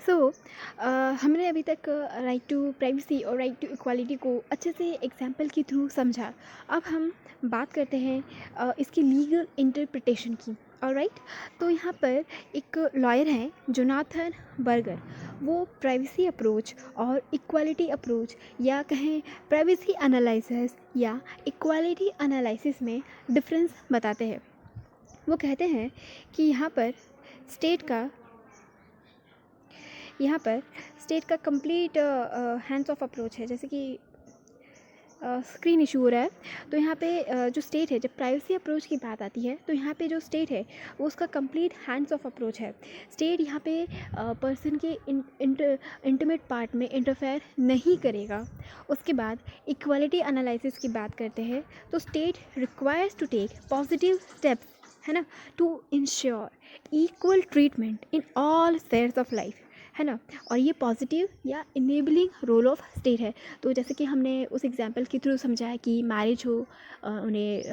सो हमने अभी तक राइट टू प्राइवेसी और राइट टू इक्वालिटी को अच्छे से एग्जाम्पल के थ्रू समझा। अब हम बात करते हैं इसकी लीगल इंटरप्रिटेशन की। ऑलराइट, तो यहाँ पर एक लॉयर हैं जोनाथन बर्गर। वो प्राइवेसी अप्रोच और इक्वालिटी अप्रोच, या कहें प्राइवेसी एनालिसिस या इक्वालिटी एनालिसिस में डिफरेंस बताते हैं। वो कहते हैं कि स्टेट का यहाँ पर स्टेट का कंप्लीट हैंड्स ऑफ अप्रोच है। जैसे कि स्क्रीन इशू हो रहा है, तो यहाँ पे जो स्टेट है, जब प्राइवेसी अप्रोच की बात आती है तो यहाँ पे जो स्टेट है वो उसका कंप्लीट हैंड्स ऑफ अप्रोच है। स्टेट यहाँ पे पर्सन के इंटीमेट पार्ट में इंटरफेयर नहीं करेगा। उसके बाद इक्वालिटी एनालिसिस की बात करते हैं, तो state requires to take positive steps, है ना, to ensure equal treatment in all spheres of life, है ना। और ये पॉजिटिव या इनेबलिंग रोल ऑफ स्टेट है। तो जैसे कि हमने उस एग्जांपल के थ्रू समझाया कि मैरिज हो, उन्हें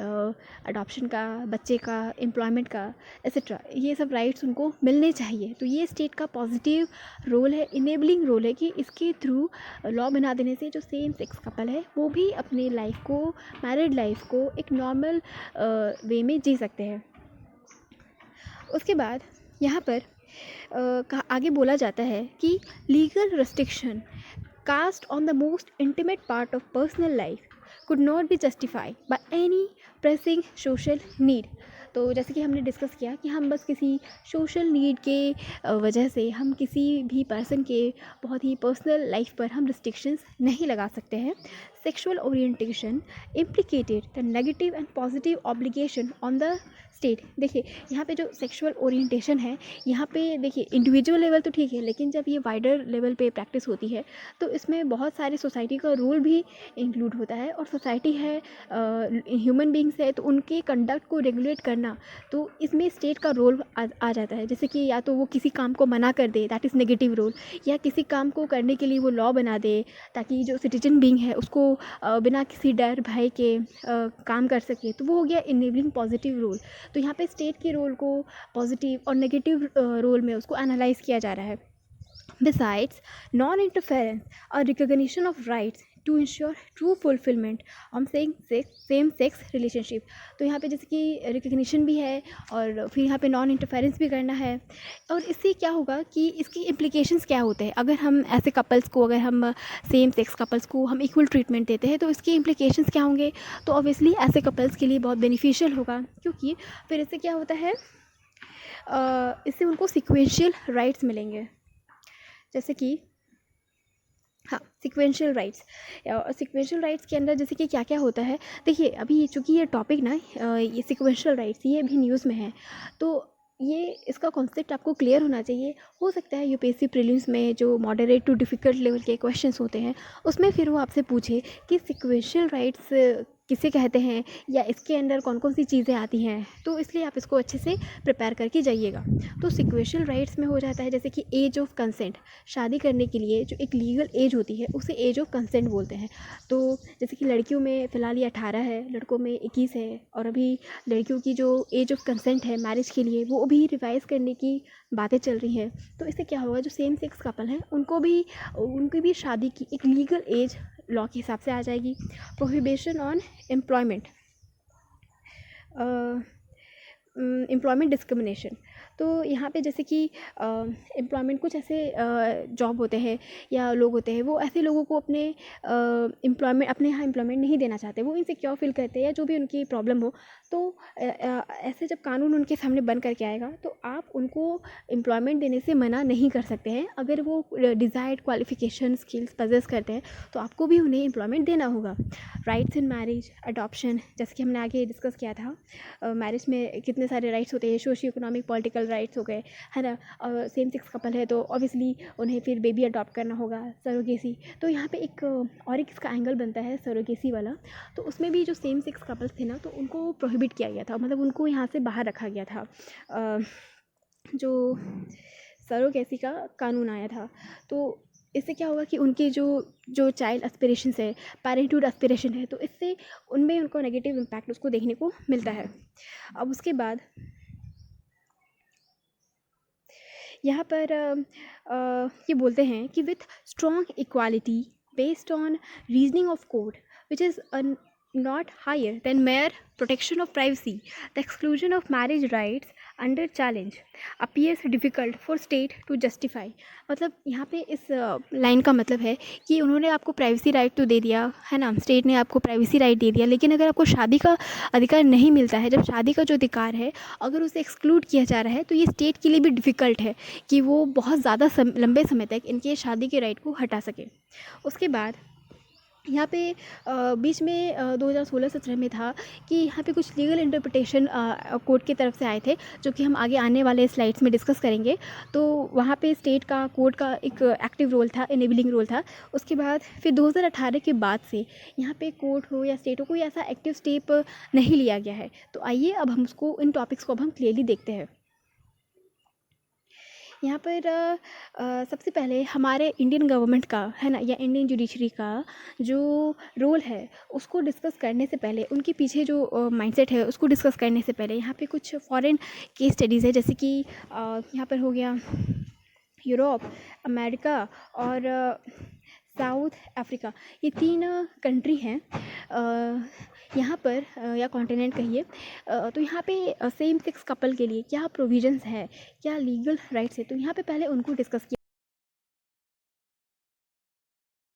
अडॉप्शन का, बच्चे का, एम्प्लॉयमेंट का, एसेट्रा, ये सब राइट्स उनको मिलने चाहिए। तो ये स्टेट का पॉजिटिव रोल है, इनेबलिंग रोल है कि इसके थ्रू लॉ बना देने से जो सेम सेक्स कपल है वो भी अपनी लाइफ को, मैरिड लाइफ को एक नॉर्मल वे में जी सकते हैं। उसके बाद यहाँ पर आगे बोला जाता है कि legal restriction cast on the most intimate part of personal life could not be justified by any pressing social need. तो जैसे कि हमने डिस्कस किया कि हम बस किसी सोशल नीड के वजह से हम किसी भी पर्सन के बहुत ही पर्सनल लाइफ पर हम रिस्ट्रिक्शंस नहीं लगा सकते हैं। Sexual orientation इम्प्लिकेटेड the negative and positive obligation on the state. देखिए यहाँ पे जो सेक्सुअल ओरिएंटेशन है, यहाँ पे देखिए इंडिविजुअल लेवल तो ठीक है, लेकिन जब ये वाइडर लेवल पे प्रैक्टिस होती है तो इसमें बहुत सारे सोसाइटी का रूल भी इंक्लूड होता है। और सोसाइटी है, ह्यूमन बींग्स है, तो उनके कंडक्ट को रेगुलेट करना, तो इसमें स्टेट का रोल आ जाता है। जैसे कि या तो वो किसी काम को मना कर दे, दैट इज़ नेगेटिव रोल, या किसी काम को करने के लिए वो लॉ बना दे ताकि जो सिटीजन बींग है उसको बिना किसी डर भय के काम कर सके, तो वो हो गया इनेबलिंग पॉजिटिव रोल। तो यहाँ पे स्टेट के रोल को पॉजिटिव और नेगेटिव रोल में उसको एनालाइज किया जा रहा है। Besides, non-interference or recognition of rights to ensure true fulfillment हम सेम सेक्स रिलेशनशिप। तो यहाँ पे जैसे कि रिकग्निशन भी है और फिर यहाँ पे नॉन इंटरफेरेंस भी करना है। और इससे क्या होगा कि इसकी इम्प्लीकेशंस क्या होते हैं, अगर हम ऐसे कपल्स को, अगर हम सेम सेक्स कपल्स को हम इक्वल ट्रीटमेंट देते हैं तो इसके इम्प्लीकेशंस क्या होंगे। तो ऑब्वियसली ऐसे कपल्स के लिए बहुत बेनिफिशियल होगा, क्योंकि फिर इससे क्या होता है, इससे उनको सिक्वेंशियल राइट्स मिलेंगे। जैसे कि हाँ, सिक्वेंशियल राइट्स। सिक्वेंशियल राइट्स के अंदर जैसे कि क्या क्या होता है, देखिए अभी चूँकि ये टॉपिक ना, ये सिक्वेंशियल राइट्स ये अभी न्यूज़ में है, तो ये इसका कॉन्सेप्ट आपको क्लियर होना चाहिए। हो सकता है यूपीएससी प्रीलिम्स में जो मॉडरेट टू डिफ़िकल्ट लेवल के क्वेश्चंस होते हैं उसमें फिर वो आपसे पूछे कि सिक्वेंशियल राइट्स किसे कहते हैं, या इसके अंदर कौन कौन सी चीज़ें आती हैं। तो इसलिए आप इसको अच्छे से प्रिपेयर करके जाइएगा। तो सिक्वेंशियल राइट्स में हो जाता है जैसे कि एज ऑफ कंसेंट, शादी करने के लिए जो एक लीगल एज होती है उसे एज ऑफ कंसेंट बोलते हैं। तो जैसे कि लड़कियों में फ़िलहाल ये 18 है, लड़कों में 21 है, और अभी लड़कियों की जो एज ऑफ कंसेंट है मैरिज के लिए वो भी रिवाइज़ करने की बातें चल रही हैं। तो इससे क्या होगा, जो सेम सेक्स कपल हैं उनकी भी शादी की एक लीगल एज लॉ के हिसाब से आ जाएगी। Prohibition on employment, employment discrimination. तो यहाँ पे जैसे कि एम्प्लॉयमेंट, कुछ ऐसे जॉब होते हैं या लोग होते हैं, वो ऐसे लोगों को अपने अपने यहाँ एम्प्लॉयमेंट नहीं देना चाहते, वो इनसिक्योर फील करते हैं या जो भी उनकी प्रॉब्लम हो। तो ऐसे जब कानून उनके सामने बन करके आएगा तो आप उनको एम्प्लॉयमेंट देने से मना नहीं कर सकते हैं। अगर वो डिज़ायर्ड क्वालिफिकेशन स्किल्स पजेस करते हैं तो आपको भी उन्हें एम्प्लॉयमेंट देना होगा। राइट्स इन मैरिज, अडॉप्शन, जैसे कि हमने आगे डिस्कस किया था, मैरिज में कितने सारे राइट्स होते हैं, सोशियो इकोनॉमिक पॉलिटिकल राइट्स हो गए, है ना। और सेम सेक्स कपल है तो ऑब्वियसली उन्हें फिर बेबी अडॉप्ट करना होगा, सरोगेसी। तो यहाँ पे एक और एक इसका एंगल बनता है सरोगेसी वाला। तो उसमें भी जो सेम सेक्स कपल्स थे ना, तो उनको प्रोहिबिट किया गया था, मतलब उनको यहाँ से बाहर रखा गया था। जो सरोगेसी का कानून आया था, तो इससे क्या होगा कि उनकी जो जो चाइल्ड एस्पिरेशंस है, पेरेंटहुड एस्पिरेशन है, तो इससे उनमें उनको नेगेटिव इम्पैक्ट उसको देखने को मिलता है। अब उसके बाद यहाँ पर ये बोलते हैं कि with strong equality based on reasoning of code which is not higher than mere protection of privacy, the exclusion of marriage rights under challenge appears difficult for state to justify। मतलब यहाँ पे इस लाइन का मतलब है कि उन्होंने आपको प्राइवेसी राइट तो दे दिया है ना, स्टेट ने आपको प्राइवेसी राइट दे दिया, लेकिन अगर आपको शादी का अधिकार नहीं मिलता है, जब शादी का जो अधिकार है अगर उसे एक्सक्लूड किया जा रहा है, तो ये स्टेट के लिए भी डिफ़िकल्ट है कि वो बहुत ज़्यादा लंबे समय तक इनके शादी के राइट को हटा सके। उसके बाद यहाँ पे बीच में 2016-17 में था कि यहाँ पे कुछ लीगल इंटरप्रिटेशन कोर्ट की तरफ से आए थे, जो कि हम आगे आने वाले स्लाइड्स में डिस्कस करेंगे। तो वहाँ पे स्टेट का कोर्ट का एक एक्टिव रोल था, इनेबलिंग रोल था। उसके बाद फिर 2018 के बाद से यहाँ पे कोर्ट हो या स्टेट हो, कोई ऐसा एक्टिव स्टेप नहीं लिया गया है। तो आइए अब हम उसको, इन टॉपिक्स को अब हम क्लियरली देखते हैं। यहाँ पर सबसे पहले हमारे इंडियन गवर्नमेंट का है ना, या इंडियन जुडिशरी का जो रोल है उसको डिस्कस करने से पहले, उनके पीछे जो माइंडसेट है उसको डिस्कस करने से पहले यहाँ पे कुछ फॉरेन केस स्टडीज़ है, जैसे कि यहाँ पर हो गया यूरोप, अमेरिका और साउथ अफ्रीका। ये 3 कंट्री हैं यहाँ पर, या कॉन्टिनेंट कहिए। तो यहाँ पे सेम सेक्स कपल के लिए क्या प्रोविजंस है, क्या लीगल राइट्स है, तो यहाँ पे पहले उनको डिस्कस किया।